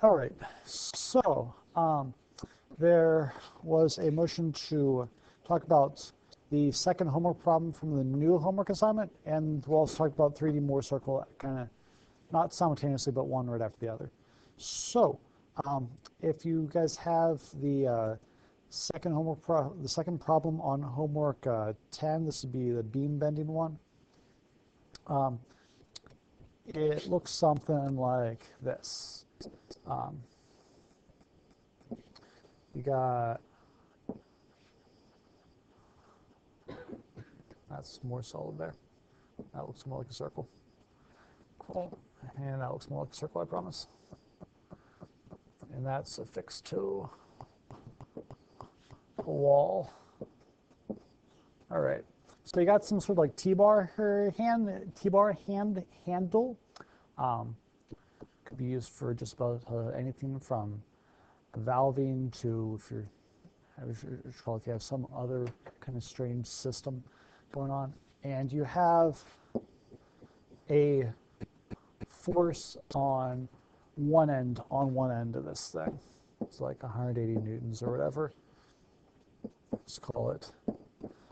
All right, so there was a motion to talk about the second homework problem from the new homework assignment, and we'll also talk about 3D Mohr circle, kind of not simultaneously, but one right after the other. So if you guys have the second problem on homework 10, this would be the beam bending one. It looks something like this. You got, that's more solid there. That looks more like a circle. Cool. And that looks more like a circle, I promise. And that's affixed to a wall. All right. So you got some sort of like T-bar handle. Could be used for just about anything from valving to if you have some other kind of strange system going on. And you have a force on one end of this thing. It's like 180 newtons or whatever. Let's call it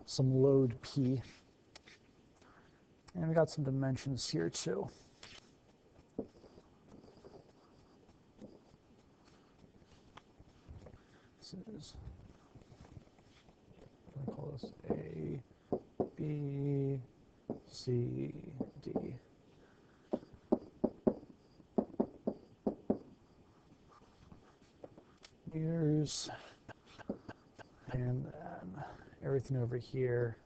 some load P. And we got some dimensions here too. This is, I'm gonna call this A, B, C, D. Meters, and then everything over here.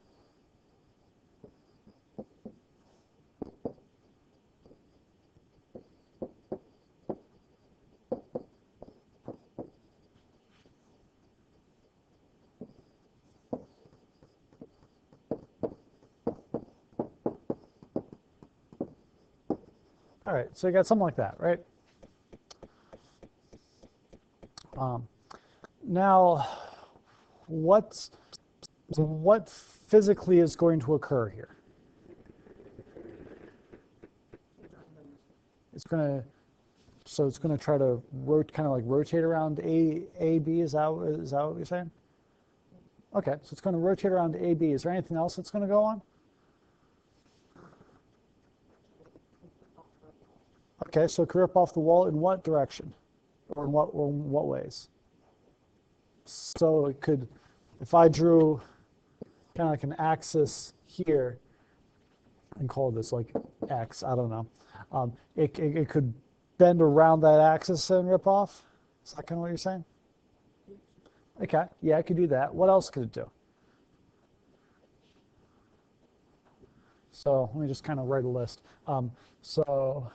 All right, so you got something like that, right? Now, what physically is going to occur here? It's going to try to kind of like rotate around AB. Is that what you're saying? Okay, so it's going to rotate around AB. Is there anything else that's going to go on? Okay, so it could rip off the wall in what direction? Or in what ways? So it could, if I drew kind of like an axis here and call this like X, I don't know. It could bend around that axis and rip off? Is that kind of what you're saying? Okay, yeah, I could do that. What else could it do? So let me just kind of write a list. So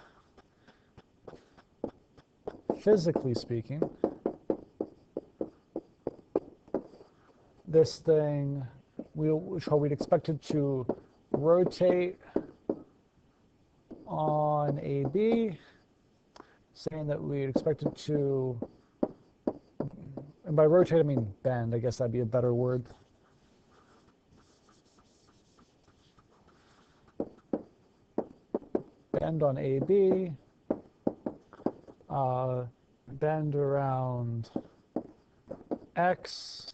physically speaking, this thing, we'd expect it to rotate on AB, saying that we'd expect it to, and by rotate I mean bend, I guess that'd be a better word. Bend on AB, bend around X.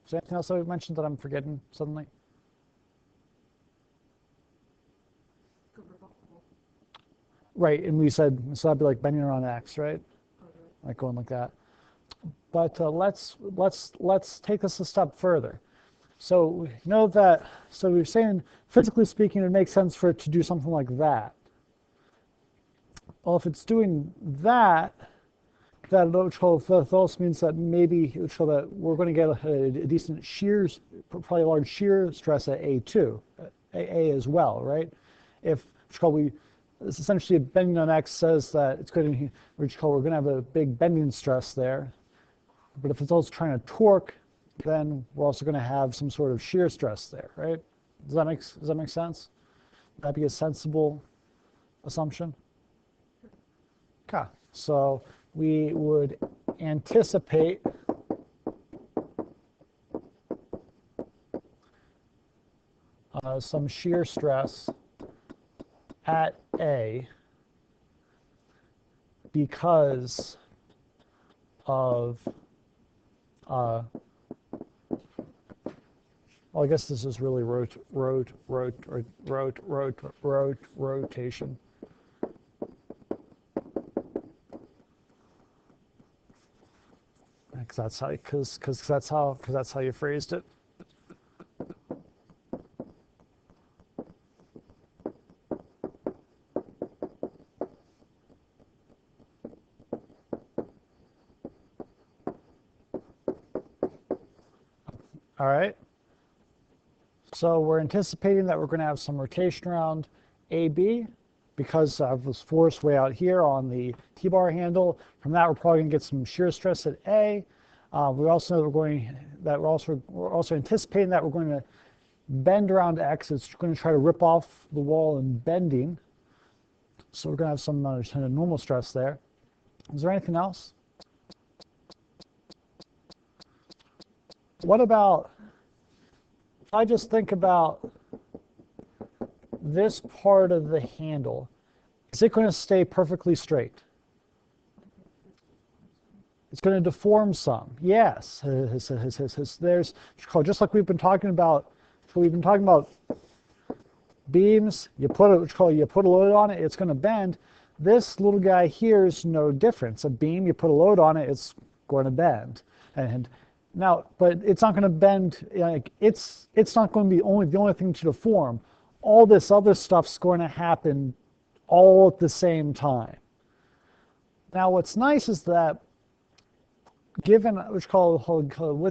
Is there anything else that we mentioned that I'm forgetting suddenly? Right, and we said, so that'd be like bending around X, right? Like going like that. But let's take this a step further. So we know that, so we're saying, physically speaking, it makes sense for it to do something like that. Well, if it's doing that, that also means that maybe it would show that we're going to get a decent shear, probably a large shear stress at A2, A as well, right? If it's essentially bending on X says that it's going to, we're going to have a big bending stress there. But if it's also trying to torque, then we're also going to have some sort of shear stress there, right? Does that make sense? Would that be a sensible assumption? Okay, so we would anticipate some shear stress at A because of, well, I guess this is really rotation. Because that's how you phrased it. All right. So we're anticipating that we're going to have some rotation around AB because of this force way out here on the T-bar handle. From that, we're probably going to get some shear stress at A. We also know we're also anticipating that we're going to bend around X. It's going to try to rip off the wall and bending. So we're going to have some kind of normal stress there. Is there anything else? What about, if I just think about this part of the handle, is it going to stay perfectly straight? It's going to deform some. Yes. There's, just like we've been talking about beams, you put a load on it, it's going to bend. This little guy here is no different. It's a beam, you put a load on it, it's going to bend. And now, but it's not going to bend, like it's not going to be the only thing to deform. All this other stuff's going to happen all at the same time. Now what's nice is that given with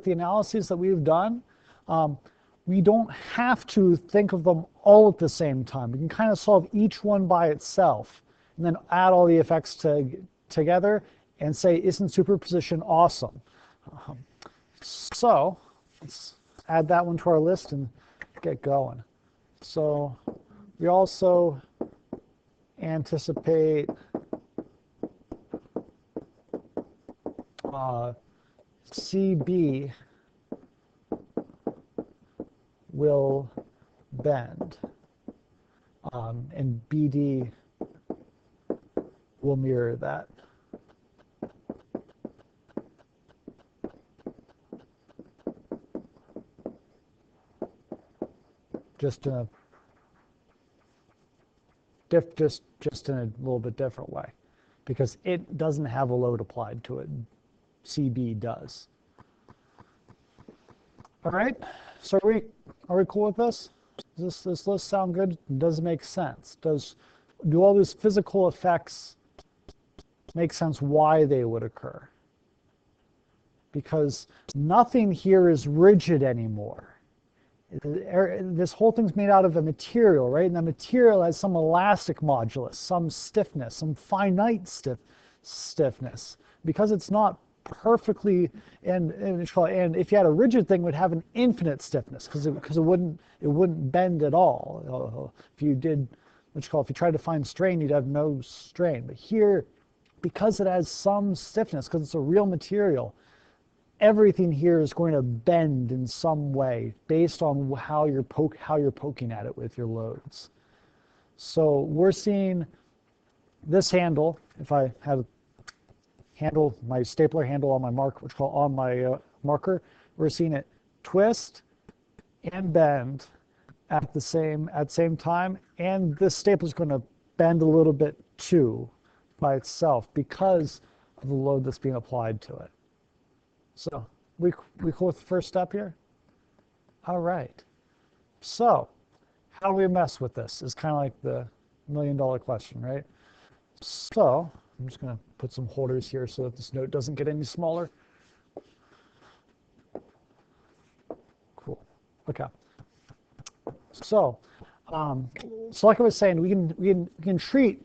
the analyses that we've done, we don't have to think of them all at the same time. We can kind of solve each one by itself and then add all the effects together and say, isn't superposition awesome? So let's add that one to our list and get going. So we also anticipate CB will bend, and BD will mirror that. Just in a little bit different way, because it doesn't have a load applied to it. CB does. All right. So are we cool with this? Does this list sound good? Does it make sense? Do all these physical effects make sense why they would occur? Because nothing here is rigid anymore. This whole thing's made out of a material, right? And the material has some elastic modulus, some stiffness, some finite stiffness. Because it's not perfectly, and if you had a rigid thing, it would have an infinite stiffness because it wouldn't bend at all. If you did if you tried to find strain, you'd have no strain. But here, because it has some stiffness, because it's a real material, everything here is going to bend in some way based on how you're poking at it with your loads. So we're seeing this handle. If I have my stapler handle on my marker, we're seeing it twist and bend at the same time, and this stapler is going to bend a little bit too by itself because of the load that's being applied to it. So we cool with the first step here? All right. So how do we mess with this? Is kind of like the $1,000,000 question, right? So I'm just going to put some holders here so that this note doesn't get any smaller. Cool. Okay. So like I was saying, we can treat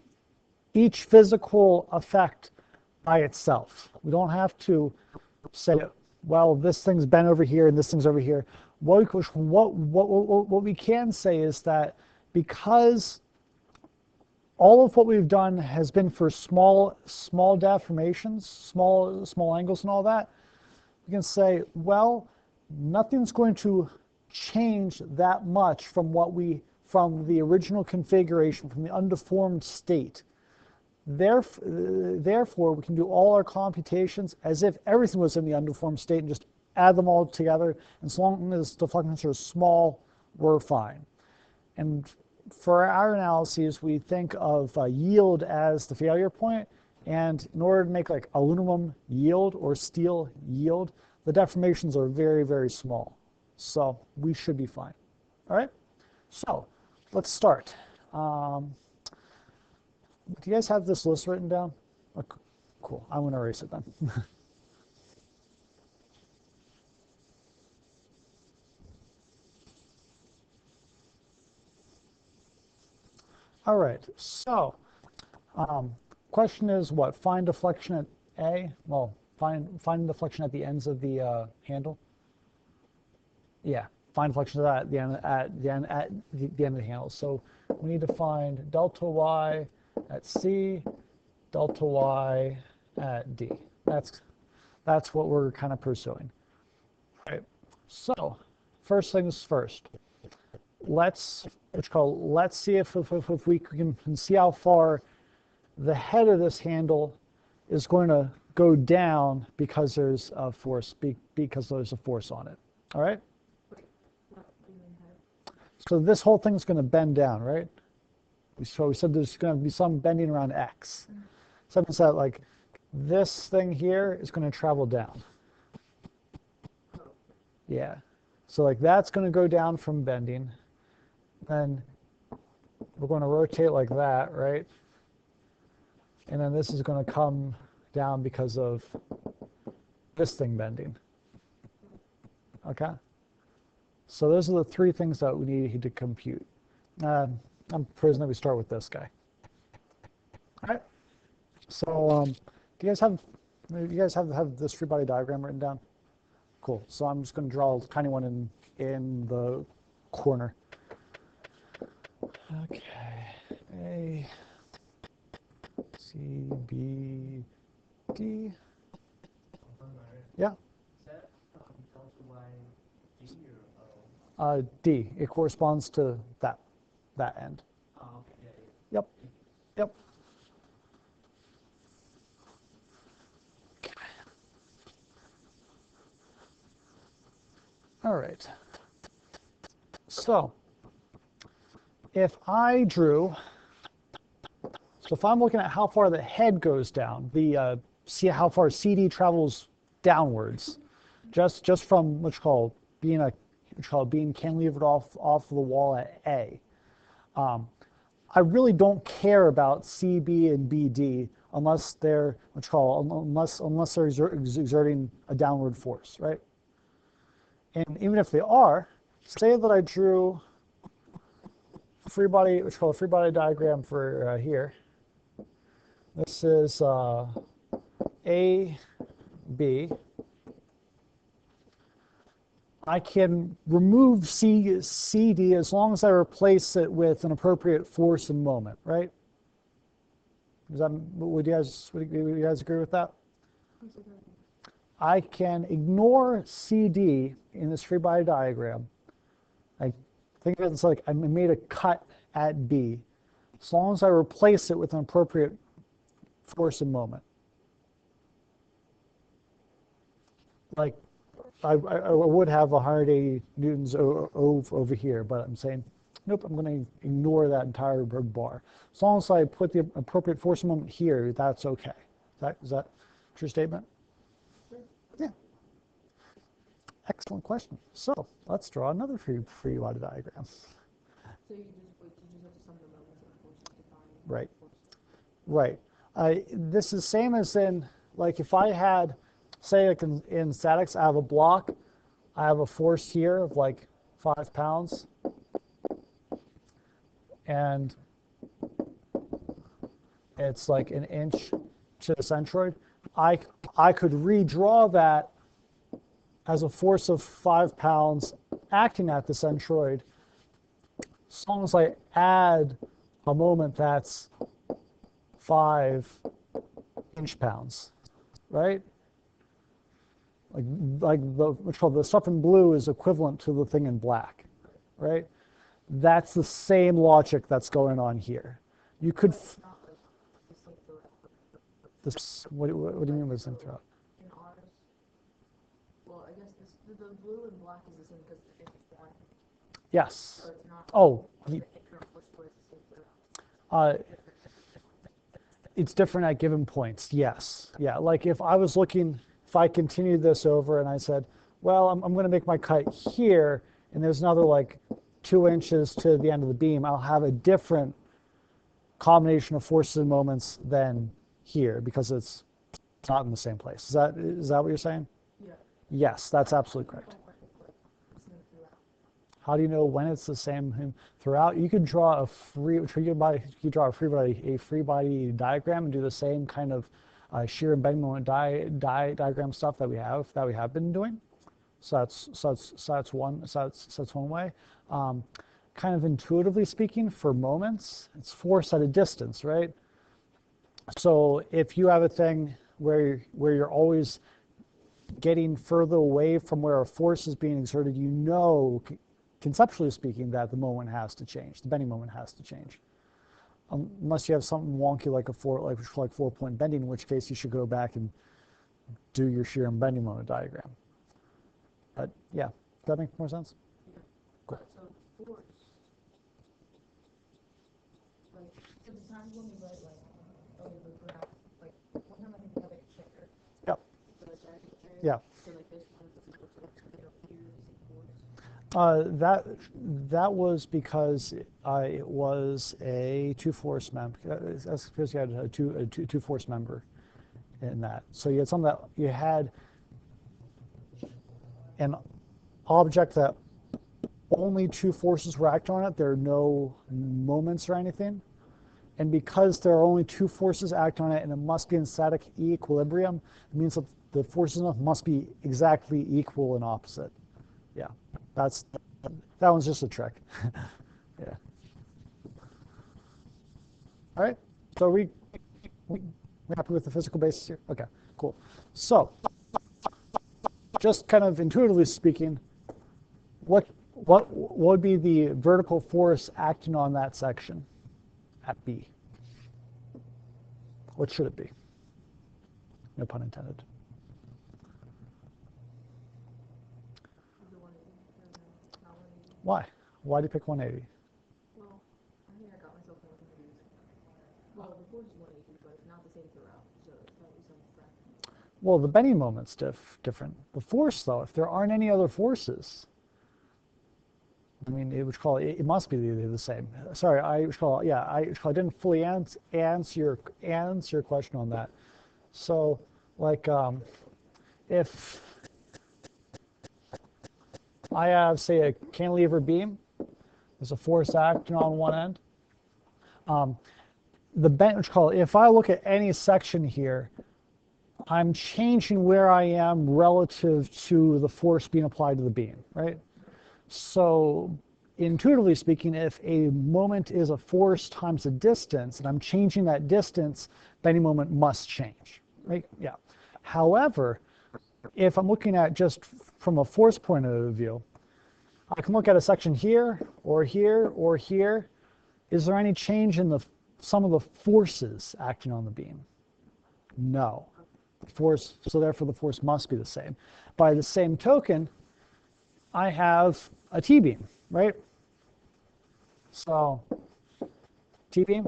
each physical effect by itself. We don't have to say, well, this thing's bent over here and this thing's over here. What we can say is that because all of what we've done has been for small deformations, small angles and all that, we can say, well, nothing's going to change that much from the original configuration, from the undeformed state. Therefore, we can do all our computations as if everything was in the undeformed state and just add them all together. And as long as the deflection tensor is small, we're fine. And for our analyses, we think of yield as the failure point. And in order to make like aluminum yield or steel yield, the deformations are very, very small. So we should be fine. All right? So let's start. Do you guys have this list written down? Oh, cool. I'm going to erase it then. All right. So question is what? Find deflection at A? Well, find deflection at the ends of the handle. Yeah. Find deflection at the end at the end of the handle. So we need to find delta y at C, delta y at D. That's what we're kind of pursuing. All right. So first things first. Let's see if we can see how far the head of this handle is going to go down because there's a force on it. All right. So this whole thing is going to bend down, right? So we said there's going to be some bending around x. So that means that like this thing here is going to travel down. Yeah. So like that's going to go down from bending. Then we're going to rotate like that, right? And then this is going to come down because of this thing bending. Okay? So those are the three things that we need to compute. I'm proposing that we start with this guy. All right. So do you guys have this free body diagram written down? Cool. So I'm just going to draw a tiny one in the corner. Okay. A, C, B, D. Yeah. D. It corresponds to that end. Yep. Yep. Okay. All right. So if I'm looking at how far the head goes down, see how far CD travels downwards, just from what's called being cantilevered off the wall at A. I really don't care about CB and BD unless they're unless they're exerting a downward force, right? And even if they are, say that I drew a free body diagram for here. This is A, B. I can remove CD as long as I replace it with an appropriate force and moment, right? Would you guys agree with that? I can ignore CD in this free body diagram. I think of it as like I made a cut at B, as long as I replace it with an appropriate force and moment. Like I would have 180 newtons over here, but I'm saying, nope, I'm going to ignore that entire bar. As long as I put the appropriate force and moment here, that's okay. Is that a true statement? Yeah. Excellent question. So let's draw another free body diagram. So you just have to sum the moments of force to define. Right. Right. This is same as in, like if I had, say like in statics, I have a block, I have a force here of like 5 pounds, and it's like an inch to the centroid. I could redraw that as a force of 5 pounds acting at the centroid, as long as I add a moment that's 5 inch-pounds, right? Like the stuff in blue is equivalent to the thing in black, right? That's the same logic that's going on here. You could. What do you mean by the same throughout? In ours, well, I guess the blue and black is the same because it's one. Yes. So it's not. Oh, The current force is the same throughout. uh, it's different at given points. Yes. Yeah. Like if I continued this over and I said, well, I'm going to make my cut here, and there's another like 2 inches to the end of the beam, I'll have a different combination of forces and moments than here because it's not in the same place. Is that what you're saying? Yeah. Yes, that's absolutely correct. How do you know when it's the same throughout? You could draw a free body diagram and do the same kind of shear and bending moment diagram stuff that we have been doing. So that's one way. Kind of intuitively speaking, for moments, it's force at a distance, right? So if you have a thing where you're always getting further away from where a force is being exerted, you know, conceptually speaking, that the moment has to change. The bending moment has to change. Unless you have something wonky like 4-point bending, in which case you should go back and do your shear and bending moment diagram. But yeah, does that make more sense? Yeah. Cool. So force. Like, so the times when we write like, oh, the graph, like one time I think we had like a checker. Yep. So like that, Yeah. so like this one is equal to like force. That was because it was a two-force member. That's because you had a two-force member in that. So you had something that you had an object that only 2 forces were acting on it. There are no moments or anything. And because there are only 2 forces acting on it and it must be in static equilibrium, it means that the forces must be exactly equal and opposite. Yeah, that one's just a trick. Yeah. All right. So we happy with the physical basis here? Okay, cool. So just kind of intuitively speaking, what would be the vertical force acting on that section at B? What should it be? No pun intended. Why? Why do you pick 180? Well, I think I got myself more confused. Well, the force is 180, but it's not the same throughout, so it's probably some fraction. Well, the bending moment's different. The force, though, if there aren't any other forces, I mean, it must be the same. Sorry, I didn't fully answer your question on that. So, like, if I have, say, a cantilever beam, there's a force acting on one end. If I look at any section here, I'm changing where I am relative to the force being applied to the beam, right? So intuitively speaking, if a moment is a force times a distance, and I'm changing that distance, bending moment must change, right? Yeah. However, if I'm looking at just from a force point of view, I can look at a section here, or here, or here. Is there any change in some of the forces acting on the beam? No. So therefore the force must be the same. By the same token, I have a T-beam, right? So T-beam,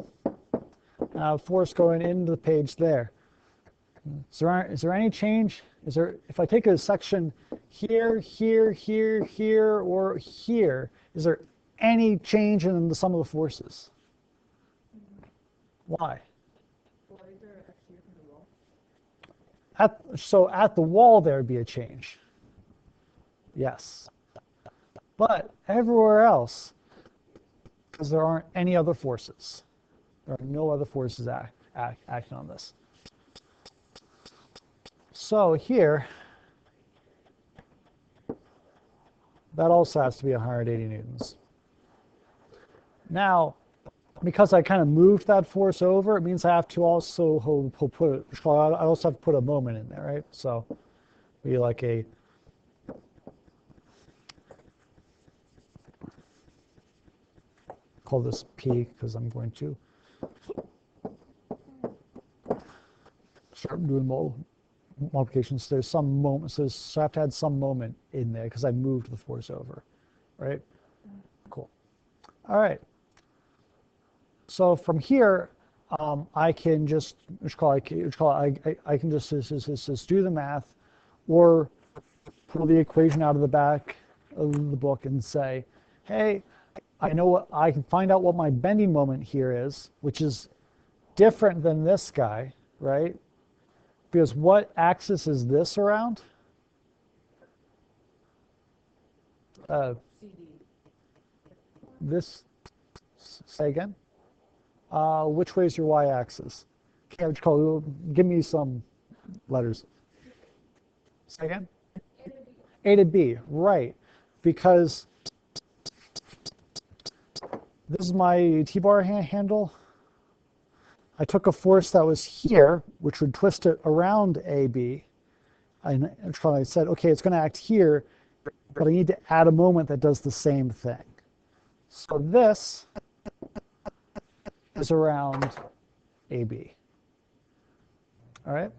force going into the page there. Is there any change? If I take a section here, here, here, here, or here, is there any change in the sum of the forces? Why? Well, is there a shear from the wall? So at the wall there would be a change. Yes. But everywhere else, because there aren't any other forces. There are no other forces acting on this. So here, that also has to be 180 newtons. Now, because I kind of moved that force over, it means I have to also I also have to put a moment in there, right? So be like call this P because I'm going to. start doing multiplications. There's some moment, so I have to add some moment in there because I moved the force over, right? Cool. All right. So from here, I can just I can just do the math, or pull the equation out of the back of the book and say, hey, I know what I can find out what my bending moment here is, which is different than this guy, right? Because what axis is this around? CD. This, say again? Which way is your y-axis? Give me some letters. Say again? A to B, right. Because this is my T-bar handle. I took a force that was here, which would twist it around AB. And I said, okay, it's going to act here, but I need to add a moment that does the same thing. So this is around AB. All right?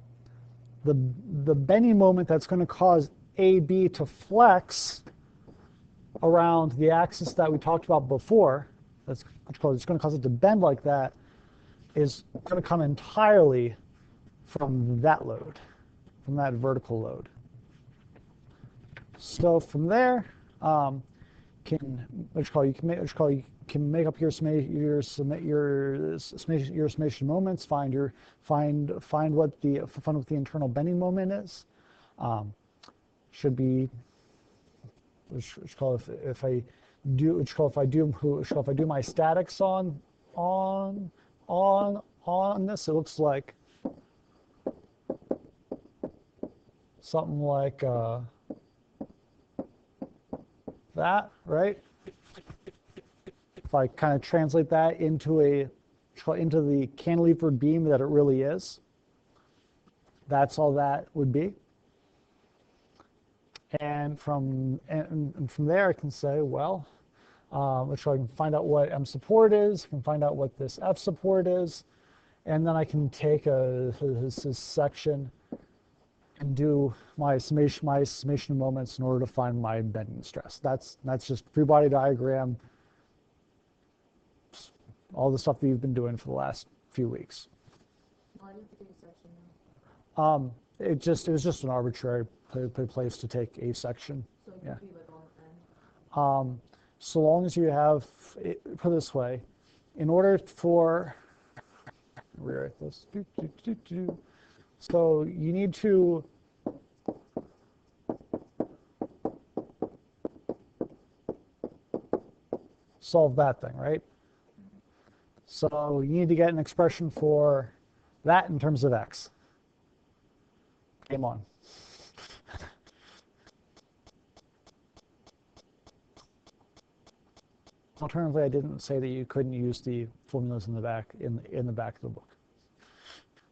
The bending moment that's going to cause AB to flex around the axis that we talked about before, it's going to cause it to bend like that, is going to come entirely from that load, from that vertical load. So from there, you can make up your summation moments, find what the internal bending moment is. Should be if I do my statics on this, it looks like something like that, right? If I kind of translate that into the cantilevered beam that it really is, that's all that would be. And from there, I can say, well, I can find out what M support is, I can find out what this F support is, and then I can take this section and do my summation of moments in order to find my bending stress. That's just free body diagram, all the stuff that you've been doing for the last few weeks. Why did you take a section now? It was just an arbitrary place to take a section. So it Yeah. could be like on the end. So long as you have, put it this way, in order for, rewrite this. So you need to solve that thing, right? So you need to get an expression for that in terms of x. Game on. Alternatively, I didn't say that you couldn't use the formulas in the back of the book,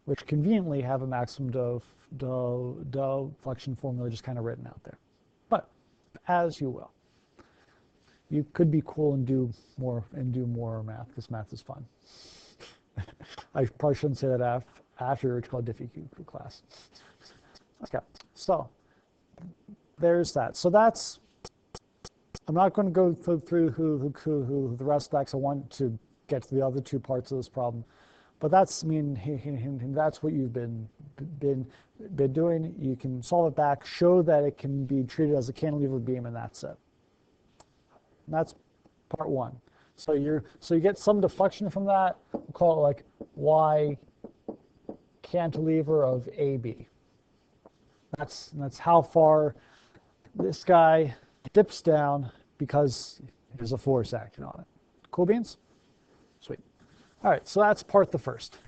which conveniently have a maximum deflection formula just kind of written out there. But as you will. You could be cool and do more math, because math is fun. I probably shouldn't say that after it's called DiffEQ class. Okay, so there's that. So that's, I'm not going to go through the rest of that, because I want to get to the other two parts of this problem. But that's, that's what you've been doing. You can solve it back, show that it can be treated as a cantilever beam, and that's it. And that's part one. So you get some deflection from that. We'll call it like y cantilever of AB. That's how far this guy dips down because there's a force acting on it. Cool beans? Sweet. All right, so that's part the first.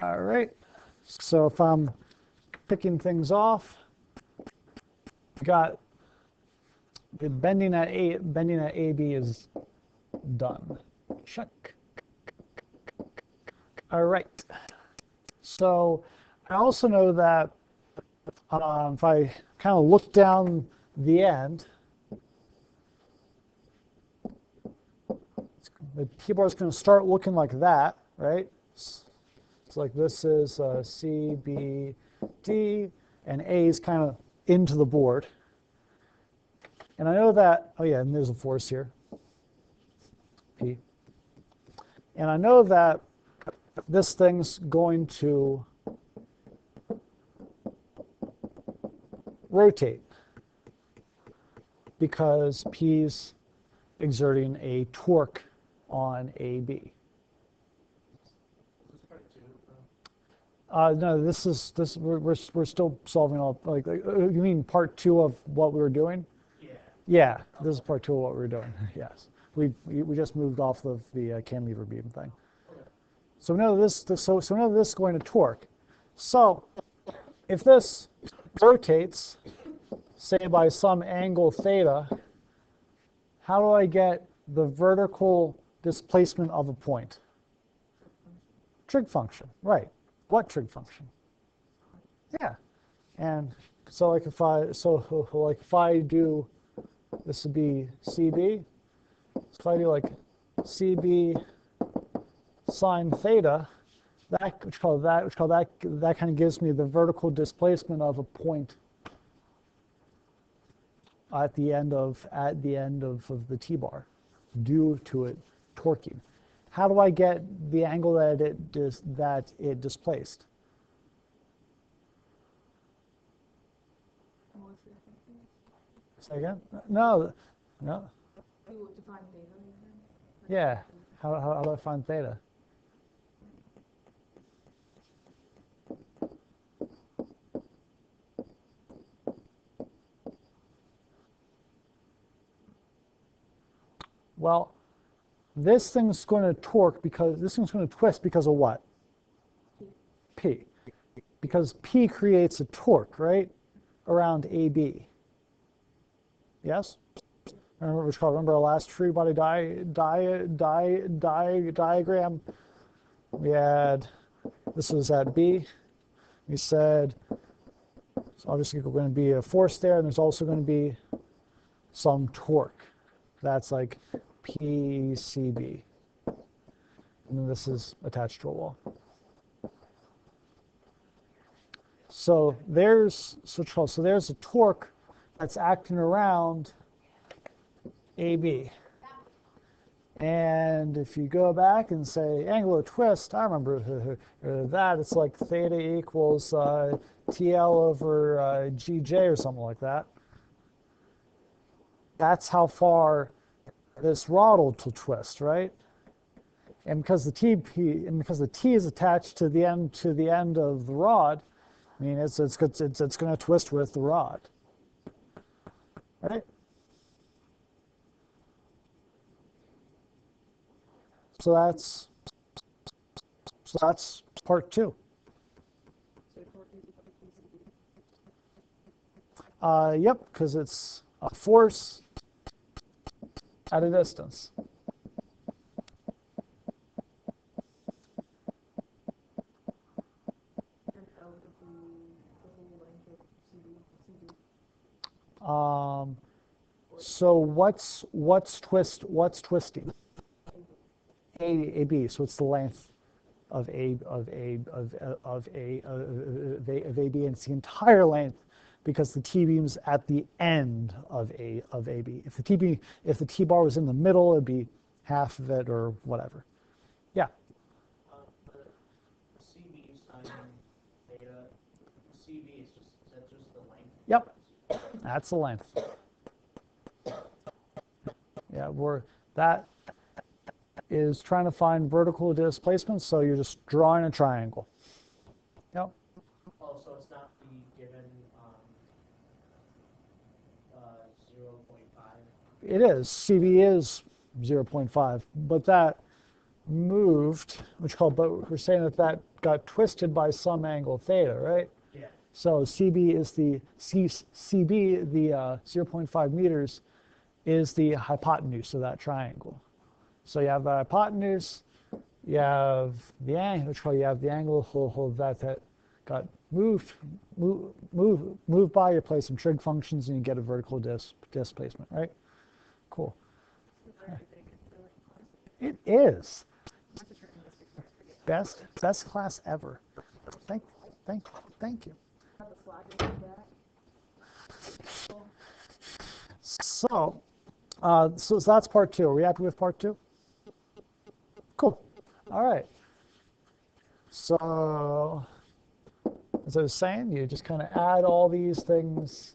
All right, so if I'm picking things off, we got the bending at AB is done. Check. All right. So I also know that if I kind of look down the end, the T-bar is going to start looking like that, right? It's like this is C, B, D, and A is kind of into the board. And I know that, oh yeah, and there's a force here, P. And I know that this thing's going to rotate because P's exerting a torque on AB. No, we're still solving all, you mean part 2 of what we were doing? Yeah. Yeah, this is part 2 of what we were doing, yes. We just moved off of the cantilever beam thing. Okay. So we know this, so we know this is going to torque. So if this rotates, say by some angle theta, how do I get the vertical displacement of a point? Trig function, right. What trig function? Yeah. And so like if I do, this would be CB. So if I do like CB sine theta, that kind of gives me the vertical displacement of a point at the end of the T-bar due to it torquing. How do I get the angle that it displaced? Say again? No. To find theta. Yeah. How do I find theta? Well, this thing's going to torque because this thing's going to twist because of what? P. Because P creates a torque, right, around AB. Yes? Remember our last free body diagram? We had, this was at B. We said, it's obviously going to be a force there, and there's also going to be some torque. That's like PCB. And then this is attached to a wall. So there's a torque that's acting around AB. And if you go back and say angular twist, I remember that, it's like theta equals TL over GJ or something like that. That's how far this rod will twist, right? And because the T is attached to the end of the rod, I mean it's going to twist with the rod, right? So that's part 2. Yep, because it's a force at a distance. So what's twisting? AB. So it's the length of AB, and it's the entire length because the T-beam's at the end of AB. If the T-bar was in the middle, it'd be half of it or whatever. Yeah. CB sine theta. CB is just the length. Yep. That's the length. Yeah, that is trying to find vertical displacement, so you're just drawing a triangle. Yep. Oh, so it's not the given 0.5? It is. CB is 0.5, but that moved, but we're saying that got twisted by some angle theta, right? Yeah. So CB is the 0.5 meters is the hypotenuse of that triangle. So you have the hypotenuse, you have the angle, you have the angle that got moved by. You play some trig functions and you get a vertical displacement, right? Cool. It is. That's a trick in this big forget. Best class ever. Thank you. Have the flag in that. So that's part 2. Are we happy with part 2? Cool. All right. So, as I was saying, you just kind of add all these things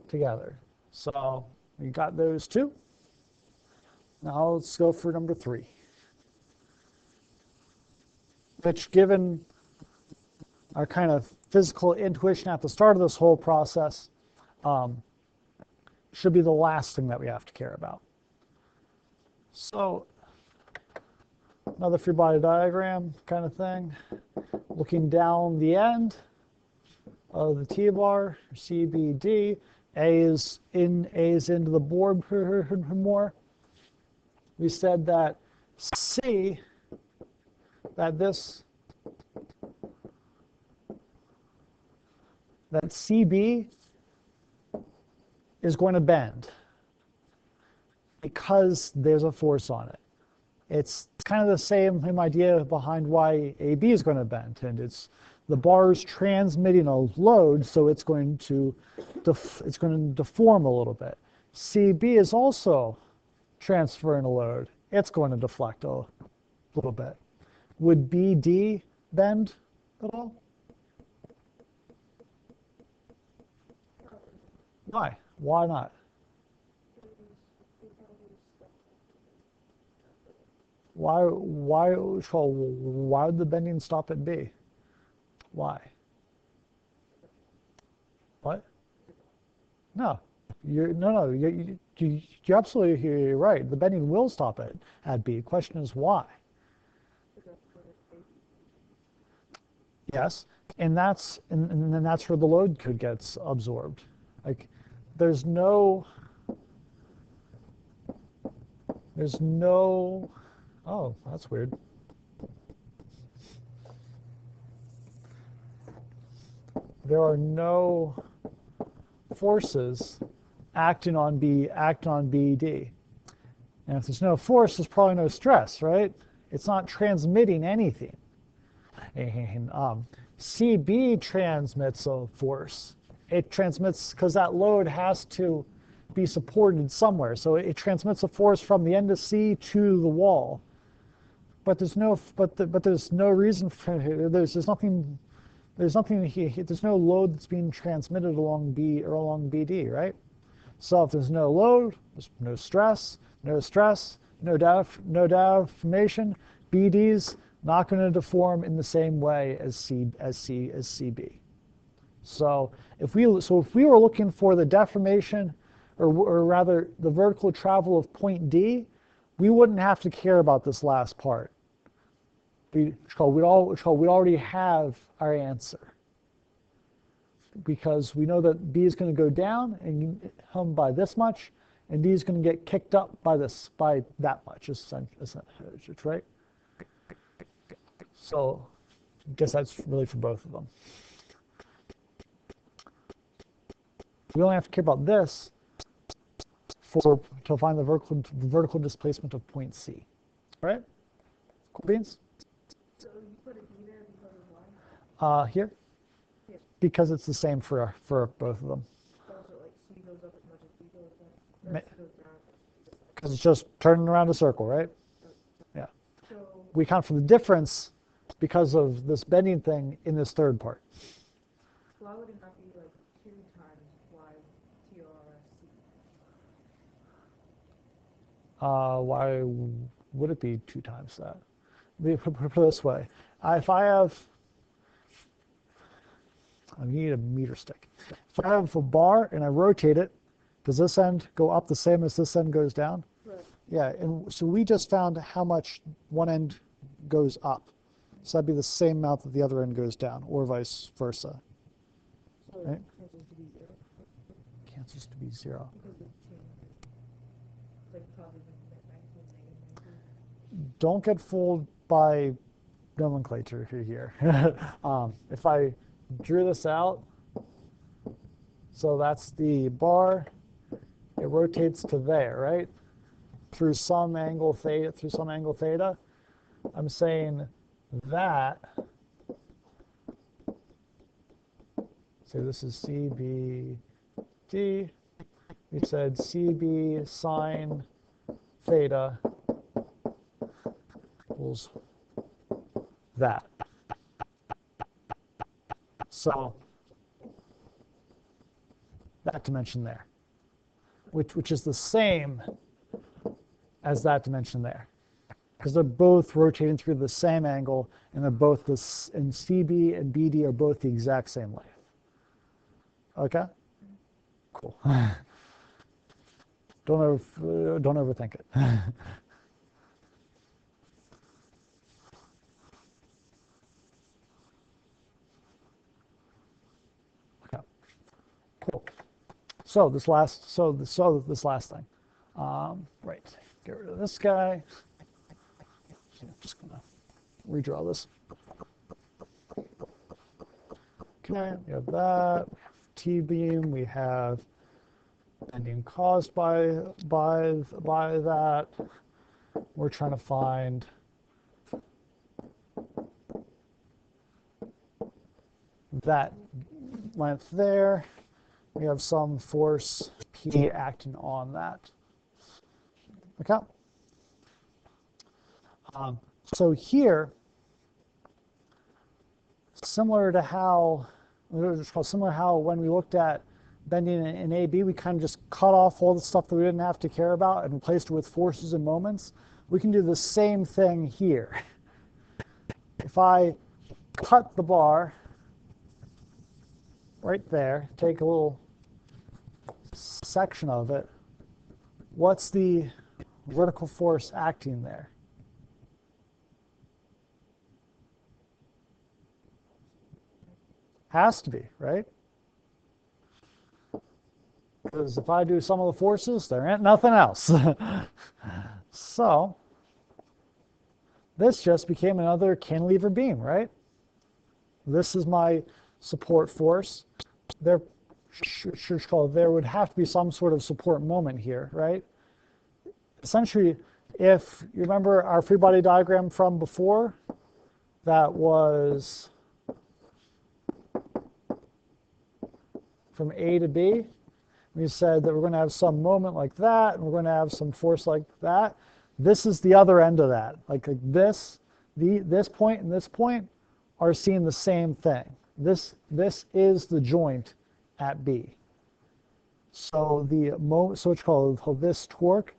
together. So, you got those 2. Now let's go for number 3. Which, given our kind of physical intuition at the start of this whole process, should be the last thing that we have to care about. So, another free body diagram kind of thing. Looking down the end of the T-bar, CBD, A is into the board more. We said that C, that CB is going to bend because there's a force on it. It's kind of the same idea behind why AB is going to bend, and it's the bar is transmitting a load, so it's going to deform a little bit. CB is also transferring a load. It's going to deflect a little bit. Would BD bend at all? Why? Why not? Why would the bending stop at B? Why? What? No. You're absolutely right. The bending will stop at B. The question is why? Yes, and then that's where the load could get absorbed. Like, there's no. Oh, that's weird. There are no forces acting on BD. And if there's no force, there's probably no stress, right? It's not transmitting anything. And CB transmits a force. It transmits because that load has to be supported somewhere. So it transmits a force from the end of C to the wall. But there's no reason for there's nothing here. There's no load that's being transmitted along B or along BD, right? So if there's no load, there's no stress, no deformation. BD's not going to deform in the same way as CB. So if we were looking for the deformation, or rather the vertical travel of point D, we wouldn't have to care about this last part. We'd already have our answer, because we know that B is going to go down and hum by this much, and D is going to get kicked up by that much, right? So I guess that's really for both of them. We only have to care about this to find the vertical displacement of point C, right? Cool beans? So you put a D there because of why? Here, Yeah. because it's the same for both of them. So like C goes up as much as B goes down? Or C goes down? Because it's just turning around a circle, right? Yeah. So We account for the difference because of this bending thing in this third part. why would it not be like 2 times Y TRC? Why would it be 2 times that? Let me put it this way. If I need a meter stick. If I have a bar and I rotate it, does this end go up the same as this end goes down? Right. Yeah, and so we just found how much one end goes up. So that'd be the same amount that the other end goes down, or vice versa. So Right. it cancels to be 0 Cancels to be 0. because of change. Like probably -19. Don't get fooled by nomenclature here. If I drew this out, so that's the bar, it rotates to there, right? through some angle theta, I'm saying that, say this is CBD, we said CB sine theta equals that. So that dimension there, which is the same as that dimension there, because they're both rotating through the same angle, and they're both this, and CB and BD are both the exact same length. Okay, cool. Don't overthink it. Okay, cool. So this last thing, right? Get rid of this guy. I'm just gonna redraw this. Okay, we have that T-beam. We have bending caused by that. We're trying to find that length there. We have some force P acting on that. Okay. So here, similar to how when we looked at bending in AB, we kind of just cut off all the stuff that we didn't have to care about and replaced it with forces and moments. We can do the same thing here. If I cut the bar right there, take a little section of it, what's the vertical force acting there? Has to be, right? Because if I do some of the forces, there ain't nothing else. So this just became another cantilever beam, right? This is my support force. There would have to be some sort of support moment here, right? Essentially, if you remember our free body diagram from before, that was from A to B. We said that we're going to have some moment like that, and we're going to have some force like that. This is the other end of that. Like this point and this point are seeing the same thing. This is the joint at B. So it's called this torque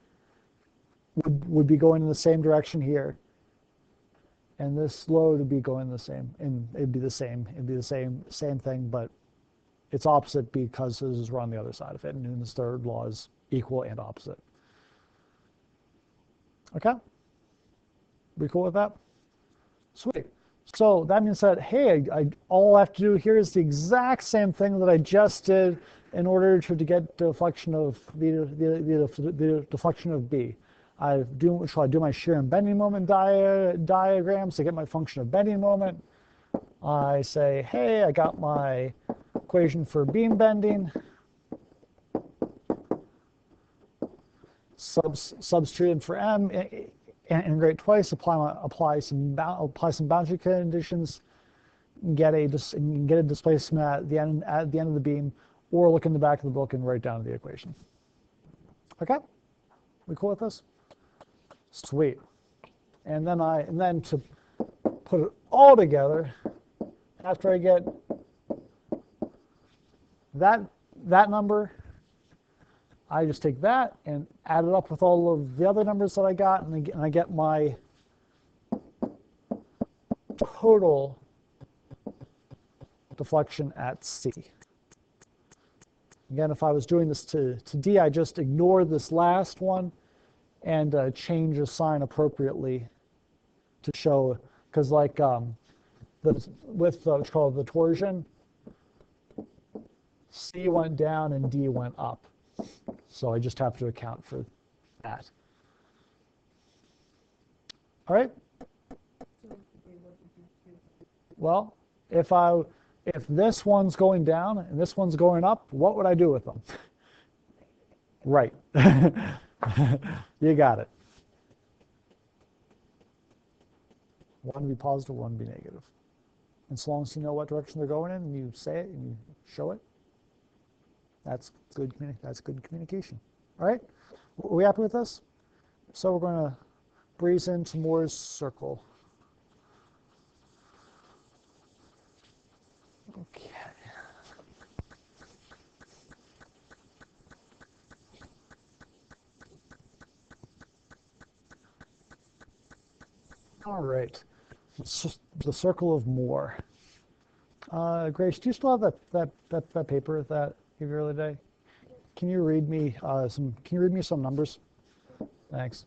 would be going in the same direction here, and this load would be going the same, and it'd be the same thing, but it's opposite because this is run the other side of it, and Newton's third law is equal and opposite. Okay? We cool with that? Sweet. So that means that, hey, all I have to do here is the exact same thing that I just did in order to get deflection of the deflection of B. Shall I do my shear and bending moment diagrams to get my function of bending moment? I say, hey, I got my equation for beam bending. Substitute for M, integrate twice, apply some boundary conditions, get a displacement at the end of the beam, or look in the back of the book and write down the equation. Okay, we cool with this? Sweet. And then to put it all together, after I get that number, I just take that and add it up with all of the other numbers that I got, and I get my total deflection at C. Again, if I was doing this to D, I just ignore this last one and change the sign appropriately to show, because like with what's called the torsion, C went down and D went up. So I just have to account for that. All right? Well, if this one's going down and this one's going up, what would I do with them? Right. You got it. One be positive, one be negative. And so long as you know what direction they're going in and you say it and you show it, that's good communication. All right? Are we happy with this? So we're going to breeze into Mohr's circle. Okay. All right. The circle of Mohr. Grace, do you still have that paper that you gave you earlier today? Can you read me some numbers? Thanks.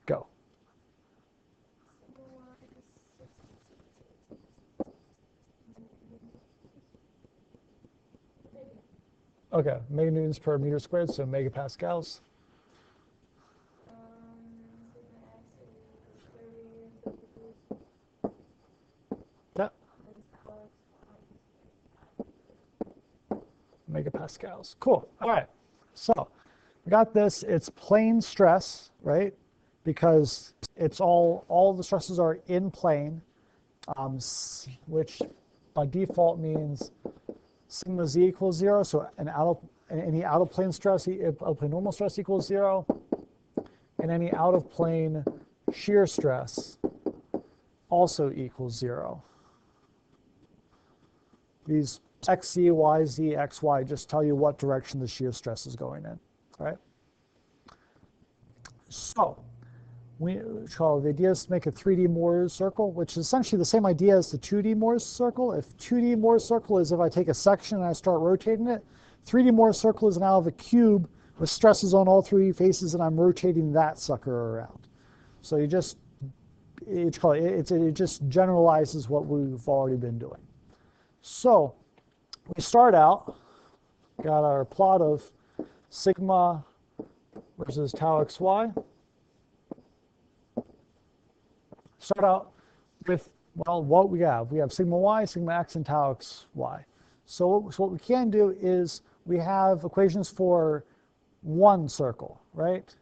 Go. Okay, meganewtons per meter squared, so megapascals. Yeah. Megapascals. Cool. All right. So we got this. It's plane stress, right? Because it's all the stresses are in plane, which by default means sigma z equals 0. So any out of plane stress, out of plane normal stress equals 0, and any out of plane shear stress also equals 0. These xz, yz, xy just tell you what direction the shear stress is going in, right? So the idea is to make a 3D Mohr circle, which is essentially the same idea as the 2D Mohr circle. If 2D Mohr circle is if I take a section and I start rotating it, 3D Mohr circle is now of a cube with stresses on all three faces, and I'm rotating that sucker around. So it just generalizes what we've already been doing. So we start out, got our plot of sigma versus tau xy. Start out with, well, what we have. We have sigma y, sigma x, and tau xy. So what we can do is we have equations for one circle, right?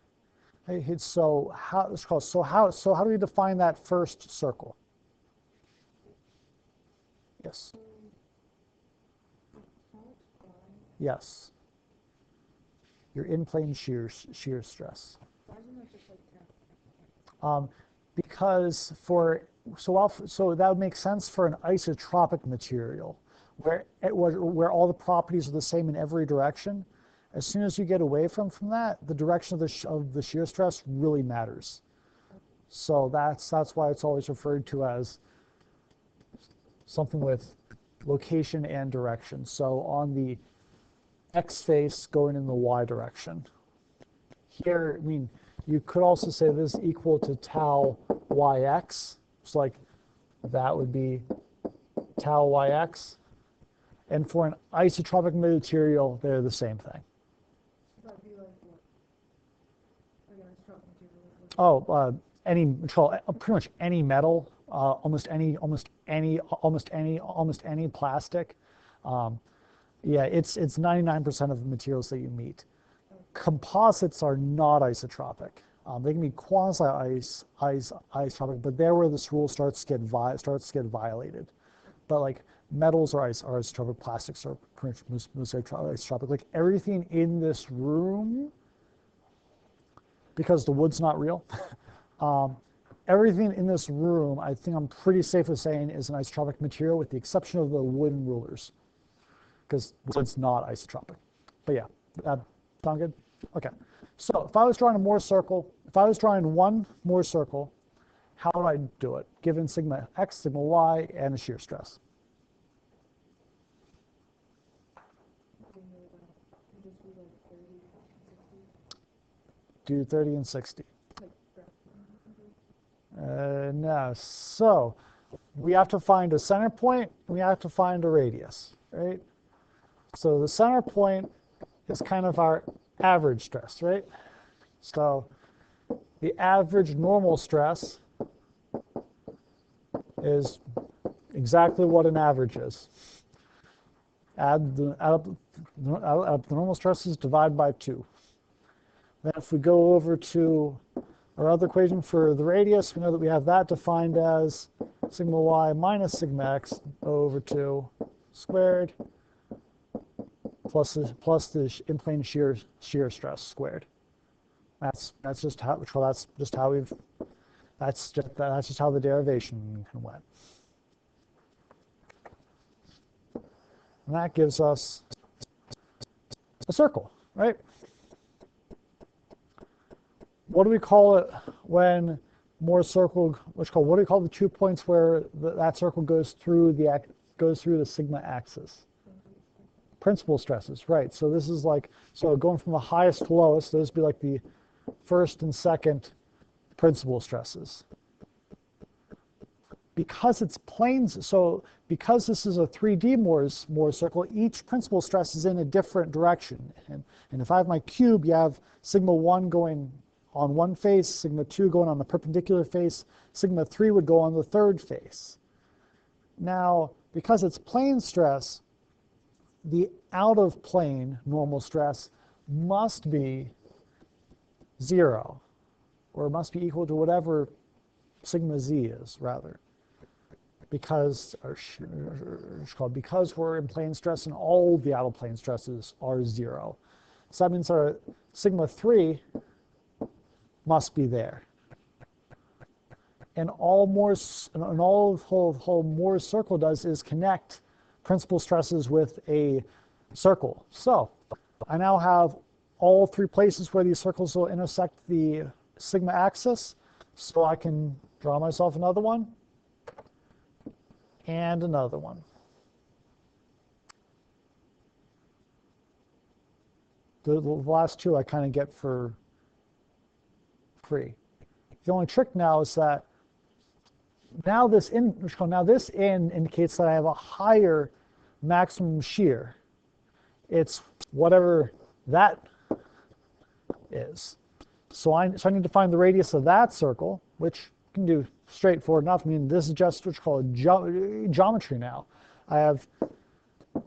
So how do we define that first circle? Yes. Yes. Your in-plane shear stress. Because so that would make sense for an isotropic material where all the properties are the same in every direction. As soon as you get away from that, the direction of the shear stress really matters. So that's why it's always referred to as something with location and direction. So on the x face going in the y direction. Here, I mean, you could also say this is equal to tau yx. It's like that would be tau yx. And for an isotropic material, they're the same thing. Oh, pretty much any metal, almost any plastic. Yeah, it's 99% of the materials that you meet. Composites are not isotropic. They can be quasi-isotropic, but there where this rule starts to get violated. But like metals are isotropic, plastics are pretty much isotropic. Like everything in this room, because the wood's not real, everything in this room, I think I'm pretty safe with saying, is an isotropic material with the exception of the wooden rulers, because wood's not isotropic. But yeah, sound good? Okay. So if I was drawing a Mohr circle, if I was drawing one Mohr circle, how would I do it, given sigma x, sigma y, and the shear stress? Do 30 and 60. No. So we have to find a center point, and we have to find a radius, right? So the center point is kind of our average stress, right? So the average normal stress is exactly what an average is. Add up the normal stresses, divide by 2. Then if we go over to our other equation for the radius, we know that we have that defined as sigma y minus sigma x over 2 squared plus the in-plane shear stress squared. That's just how the derivation went. And that gives us a circle, right? What do we call it when Mohr's circle? What do we call the 2 points where that circle goes through the sigma axis? Principal stresses, right? So this is like, so going from the highest to lowest, those would be like the first and second principal stresses. Because it's planes, so because this is a 3D Mohr circle, each principal stress is in a different direction. And if I have my cube, you have sigma 1 going on one face, sigma 2 going on the perpendicular face, sigma 3 would go on the third face. Now, because it's plane stress, the out of plane normal stress must be 0, or it must be equal to whatever sigma z is, rather. Because we're in plane stress and all the out of plane stresses are 0. So that means our sigma 3 must be there. And all the whole Mohr's circle does is connect principal stresses with a circle. So I now have all 3 places where these circles will intersect the sigma axis. So I can draw myself another one and another one. The last 2 I kind of get for free. The only trick now is that now this in indicates that I have a higher maximum shear. It's whatever that is. So I need to find the radius of that circle, which you can do straightforward enough. I mean, this is just what's called geometry now. I have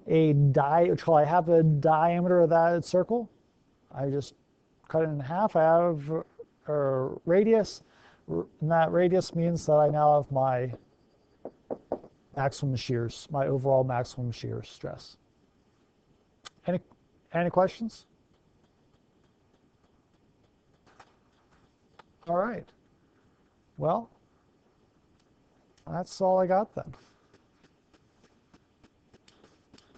a diameter of that circle. I just cut it in half. I have a radius, and that radius means that I now have my maximum shears, my overall maximum shear stress. Any questions? All right. Well, that's all I got then.